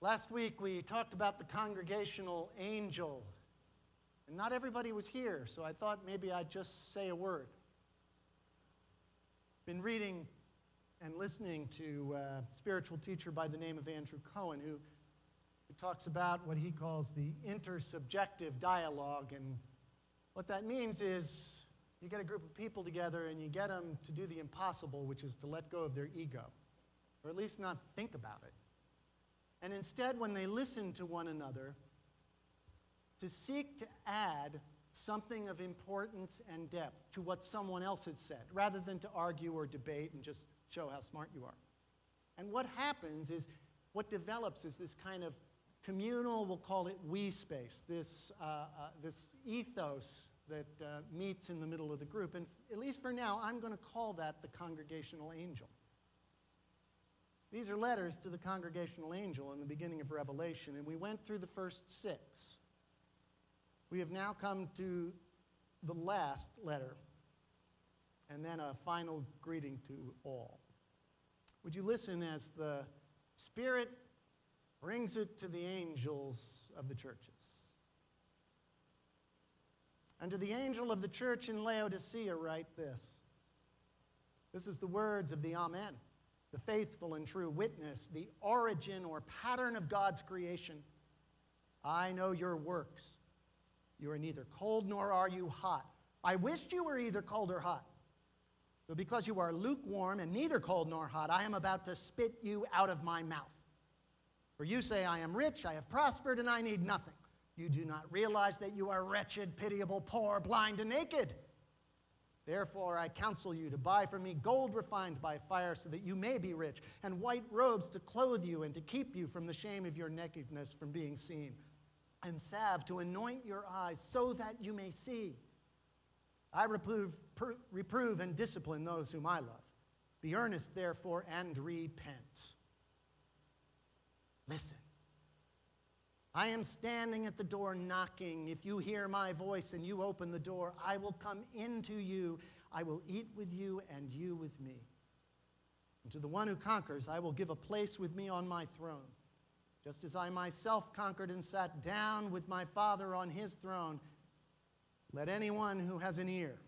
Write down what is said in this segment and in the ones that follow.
Last week we talked about the congregational angel, and not everybody was here, so I thought maybe I'd just say a word. Been reading and listening to a spiritual teacher by the name of Andrew Cohen, who talks about what he calls the intersubjective dialogue, and what that means is you get a group of people together and you get them to do the impossible, which is to let go of their ego, or at least not think about it. And instead, when they listen to one another, to seek to add something of importance and depth to what someone else had said, rather than to argue or debate and just show how smart you are. And what happens is, what develops is this kind of communal, we'll call it we space, this ethos that meets in the middle of the group. And at least for now, I'm going to call that the congregational angel. These are letters to the congregational angel in the beginning of Revelation, and we went through the first 6. We have now come to the last letter, and then a final greeting to all. Would you listen as the Spirit brings it to the angels of the churches? And to the angel of the church in Laodicea write this. This is the words of the Amen, the faithful and true witness, the origin or pattern of God's creation. I know your works. You are neither cold nor are you hot. I wished you were either cold or hot. So because you are lukewarm and neither cold nor hot, I am about to spit you out of my mouth. For you say, I am rich, I have prospered, and I need nothing. You do not realize that you are wretched, pitiable, poor, blind, and naked. Therefore, I counsel you to buy from me gold refined by fire so that you may be rich, and white robes to clothe you and to keep you from the shame of your nakedness from being seen, and salve to anoint your eyes so that you may see. I reprove and discipline those whom I love. Be earnest, therefore, and repent. Listen. I am standing at the door knocking. If you hear my voice and you open the door, I will come into you. I will eat with you and you with me. And to the one who conquers, I will give a place with me on my throne, just as I myself conquered and sat down with my Father on his throne. Let anyone who has an ear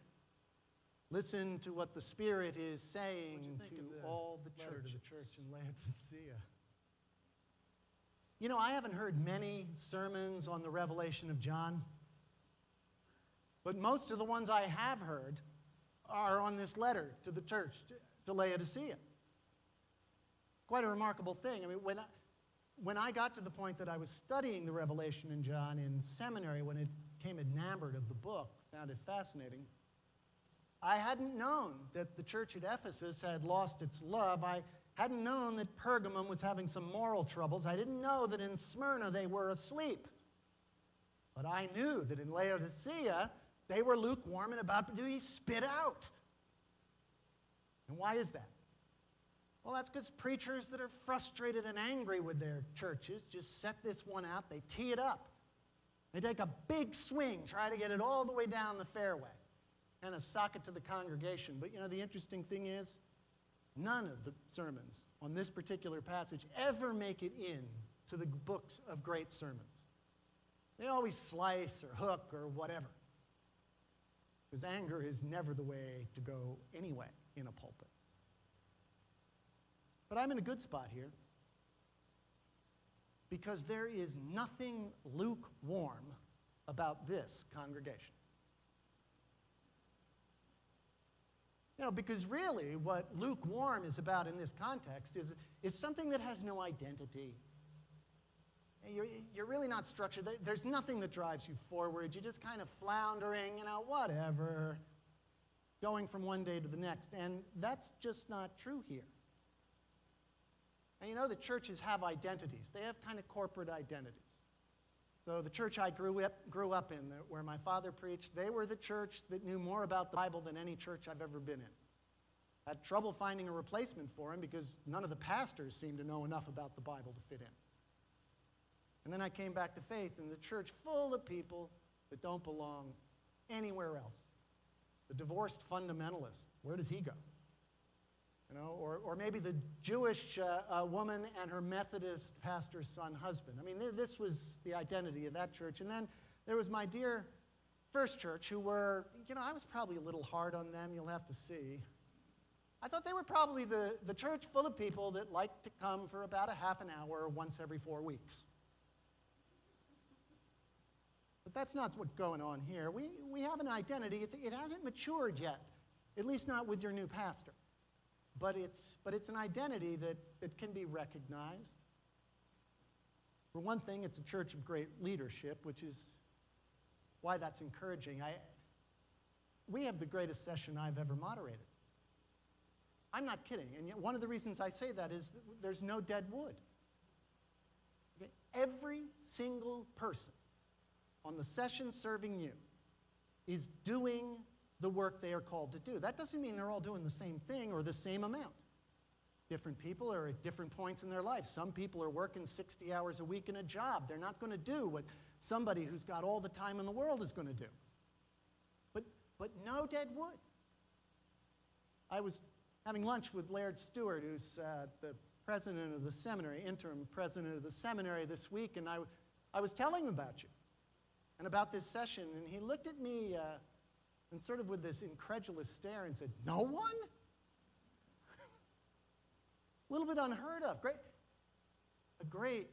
listen to what the Spirit is saying to all the churches. To the church in Laodicea. You know, I haven't heard many sermons on the Revelation of John, but most of the ones I have heard are on this letter to the church, to Laodicea. Quite a remarkable thing. I mean, when I got to the point that I was studying the Revelation in John in seminary, when it became enamored of the book, found it fascinating, I hadn't known that the church at Ephesus had lost its love. I hadn't known that Pergamum was having some moral troubles. I didn't know that in Smyrna they were asleep. But I knew that in Laodicea they were lukewarm and about to be spit out. And why is that? Well, that's because preachers that are frustrated and angry with their churches just set this one out. They tee it up. They take a big swing, try to get it all the way down the fairway, and a sock it to the congregation. But you know, the interesting thing is, none of the sermons on this particular passage ever make it in to the books of great sermons. They always slice or hook or whatever, because anger is never the way to go anyway in a pulpit. But I'm in a good spot here, because there is nothing lukewarm about this congregation. You know, because really what lukewarm is about in this context is something that has no identity. You're really not structured. There's nothing that drives you forward. You're just kind of floundering, you know, whatever, going from one day to the next. And that's just not true here. And you know, the churches have identities. They have kind of corporate identities. So the church I grew up in, where my father preached, they were the church that knew more about the Bible than any church I've ever been in. I had trouble finding a replacement for him because none of the pastors seemed to know enough about the Bible to fit in. And then I came back to faith in the church full of people that don't belong anywhere else. The divorced fundamentalist, where does he go? or maybe the Jewish woman and her Methodist pastor's son husband. I mean, this was the identity of that church. And then there was my dear First Church, who were, I was probably a little hard on them, you'll have to see. I thought they were probably the church full of people that liked to come for about a half an hour once every 4 weeks. But that's not what's going on here. We have an identity. It hasn't matured yet, at least not with your new pastor. But it's an identity that can be recognized. For one thing, it's a church of great leadership, which is why that's encouraging. We have the greatest session I've ever moderated. I'm not kidding. And yet one of the reasons I say that is that there's no dead wood. Okay? Every single person on the session serving you is doing the work they are called to do. That doesn't mean they're all doing the same thing or the same amount. Different people are at different points in their life. Some people are working 60 hours a week in a job. They're not going to do what somebody who's got all the time in the world is going to do. But no dead wood. I was having lunch with Laird Stewart, who's the president of the seminary, interim president of the seminary this week, and I was telling him about you and about this session, and he looked at me and sort of with this incredulous stare and said, "No one?" A little bit unheard of. A great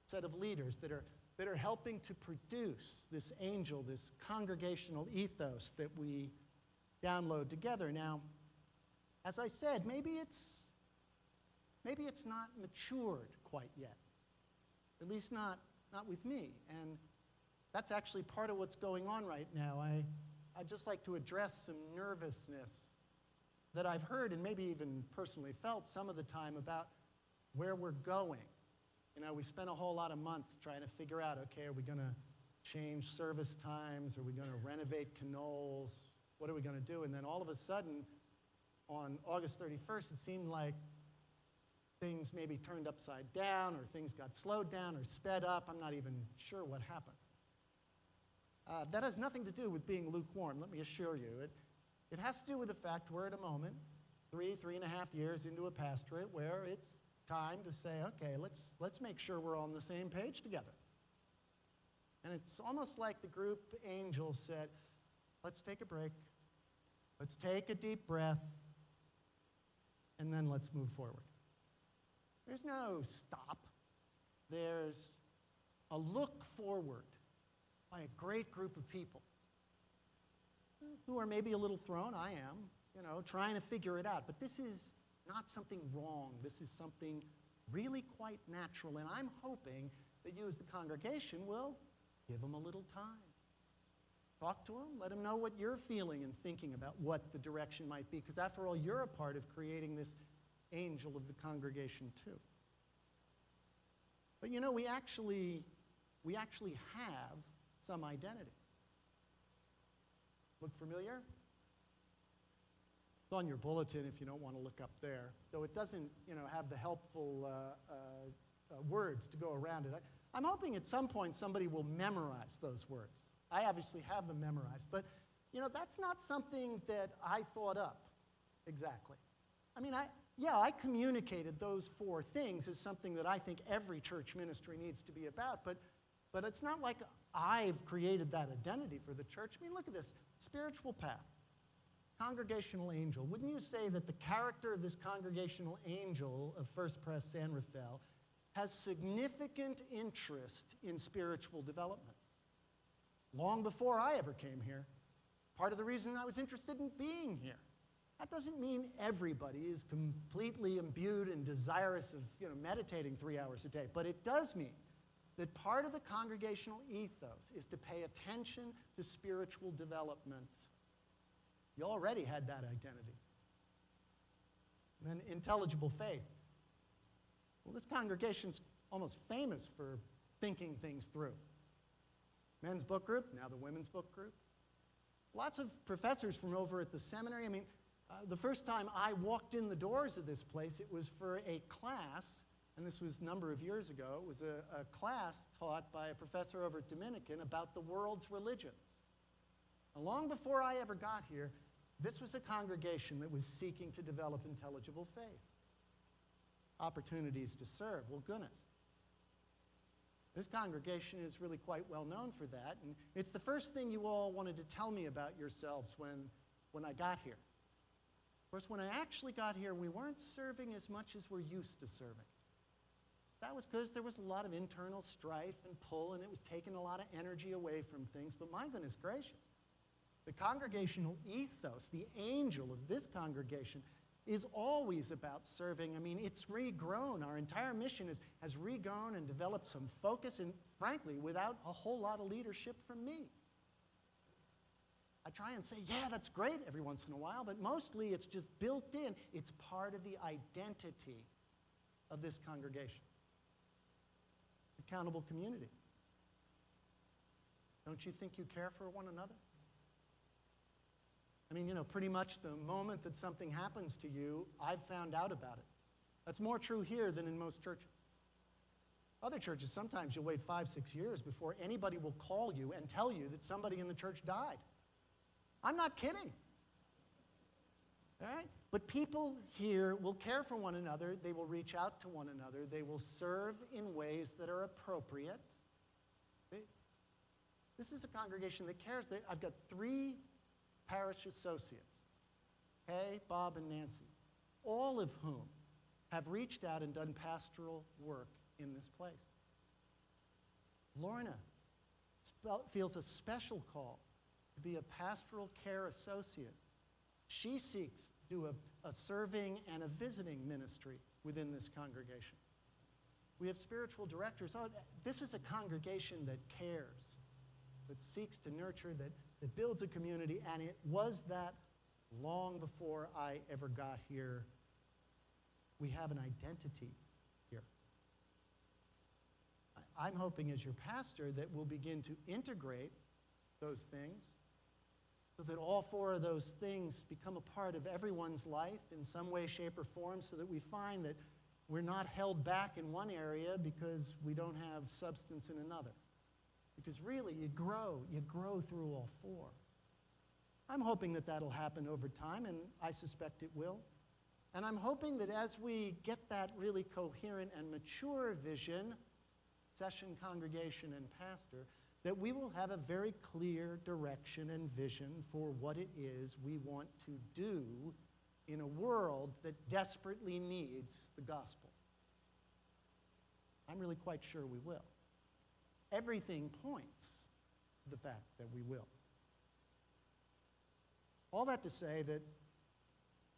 set of leaders that are helping to produce this angel, this congregational ethos that we download together. Now, as I said, maybe it's not matured quite yet. At least not with me. And that's actually part of what's going on right now. I'd just like to address some nervousness that I've heard and maybe even personally felt some of the time about where we're going. We spent a whole lot of months trying to figure out, okay, are we going to change service times? Are we going to renovate canoles? What are we going to do? And then all of a sudden, on August 31st, it seemed like things maybe turned upside down or things got slowed down or sped up. I'm not even sure what happened. That has nothing to do with being lukewarm, let me assure you. It has to do with the fact we're at a moment, 3.5 years into a pastorate, where it's time to say, okay, let's make sure we're on the same page together. And it's almost like the group angel said, let's take a break, let's take a deep breath, and then let's move forward. There's no stop. There's a look forward by a great group of people who are maybe a little thrown. I am, trying to figure it out. But this is not something wrong. This is something really quite natural. And I'm hoping that you as the congregation will give them a little time. Talk to them. Let them know what you're feeling and thinking about what the direction might be. Because after all, you're a part of creating this angel of the congregation too. But we actually have some identity. Look familiar? It's on your bulletin if you don't want to look up there, though it doesn't, have the helpful words to go around it. I'm hoping at some point somebody will memorize those words. I obviously have them memorized, but that's not something that I thought up exactly. I mean, I communicated those 4 things as something that I think every church ministry needs to be about, but it's not like I've created that identity for the church. I mean, look at this. Spiritual path. Congregational angel. Wouldn't you say that the character of this congregational angel of First Pres San Rafael has significant interest in spiritual development? Long before I ever came here. Part of the reason I was interested in being here. That doesn't mean everybody is completely imbued and desirous of meditating 3 hours a day, but it does mean that part of the congregational ethos is to pay attention to spiritual development. You already had that identity. And then intelligible faith. Well, this congregation's almost famous for thinking things through. Men's book group, now the women's book group. Lots of professors from over at the seminary. I mean, the first time I walked in the doors of this place, it was for a class, and this was a number of years ago. It was a class taught by a professor over at Dominican about the world's religions. And long before I ever got here, This was a congregation that was seeking to develop intelligible faith. Opportunities to serve. Well, goodness. This congregation is really quite well known for that, and it's the first thing you all wanted to tell me about yourselves when I got here. Of course, when I actually got here, we weren't serving as much as we're used to serving. That was because there was a lot of internal strife and pull, and it was taking a lot of energy away from things, but my goodness gracious. The congregational ethos, the angel of this congregation, is always about serving. I mean, it's regrown. Our entire mission has regrown and developed some focus, and frankly, without a whole lot of leadership from me. I try and say, yeah, that's great every once in a while, but mostly it's just built in. It's part of the identity of this congregation. Accountable community. Don't you think you care for one another? I mean, pretty much the moment that something happens to you, I've found out about it. That's more true here than in most churches. Other churches, sometimes you'll wait 5, 6 years before anybody will call you and tell you that somebody in the church died. I'm not kidding. All right? But people here will care for one another. They will reach out to one another. They will serve in ways that are appropriate. This is a congregation that cares. I've got 3 parish associates, Kay, Bob, and Nancy, all of whom have reached out and done pastoral work in this place. Lorna feels a special call to be a pastoral care associate. She seeks to do a serving and a visiting ministry within this congregation. We have spiritual directors. This is a congregation that cares, that seeks to nurture, that builds a community, and it was that long before I ever got here. We have an identity here. I'm hoping as your pastor that we'll begin to integrate those things so that all 4 of those things become a part of everyone's life in some way, shape, or form, so that we find that we're not held back in one area because we don't have substance in another. Because really, you grow through all 4. I'm hoping that that'll happen over time, and I suspect it will. And I'm hoping that as we get that really coherent and mature vision, session, congregation, and pastor, that we will have a very clear direction and vision for what it is we want to do in a world that desperately needs the gospel. I'm really quite sure we will. Everything points to the fact that we will. All that to say that,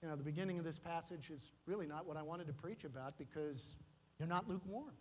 the beginning of this passage is really not what I wanted to preach about, because you're not lukewarm.